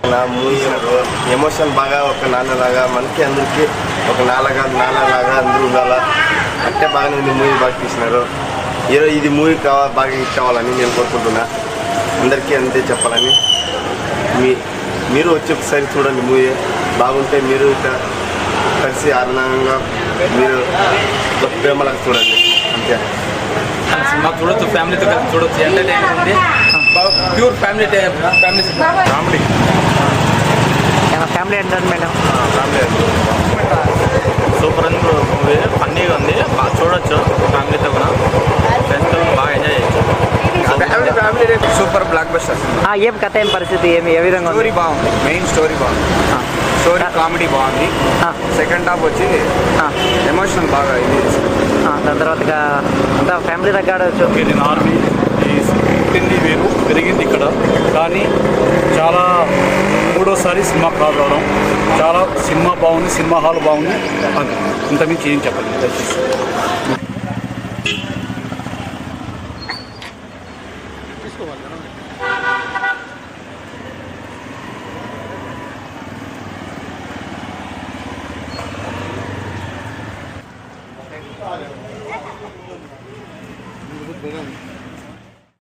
నా movie emotion బాగా ఒక నాన్నలాగా మనకి అందరికీ ఒక నాన్నలాగా అందరూ ఉండాలా అంటే బాగా ఉంది మూవీ బాగా తీసినారు. ఈరోజు ఇది మూవీ బాగా హిట్ కావాలని నేను కోరుకుంటున్నా. అందరికీ అంతే చెప్పాలని. మీరు వచ్చి ఒకసారి చూడండి మూవీ బాగుంటే మీరు కలిసి ఆనందంగా మీరు ప్రేమలకు చూడండి అంతే. సినిమా చూడొచ్చు, ఫ్యామిలీతో కలిసి చూడొచ్చు. ఎంటర్టైన్మెంట్ ఉంది, pure family comedy. Family entertainment super ఉంది మూవీ, ఫన్నీగా ఉంది, బాగా చూడొచ్చు ఫ్యామిలీతో కూడా. ఫ్రెండ్స్తో బాగా ఎంజాయ్ చేయొచ్చు. Super block buster. ఏం కథ, ఏం పరిస్థితి, ఏ విధంగా స్టోరీ బాగుంది, మెయిన్ స్టోరీ బాగుంది, స్టోరీ కామెడీ బాగుంది. సెకండ్ హాఫ్ వచ్చి ఎమోషనల్ బాగా ఇది. దాని తర్వాత అంతా ఫ్యామిలీ దగ్గర ఆడవచ్చు. ఆర్మీ పుట్టింది వేరు, పెరిగింది ఇక్కడ, కానీ చాలా మూడోసారి సినిమా రావడం, చాలా సినిమా బాగుంది, సినిమా హాల్ బాగుంది. ఇంతకుమించి ఏం చెప్పలేదు దయచేసి. తీసుకోవాలి.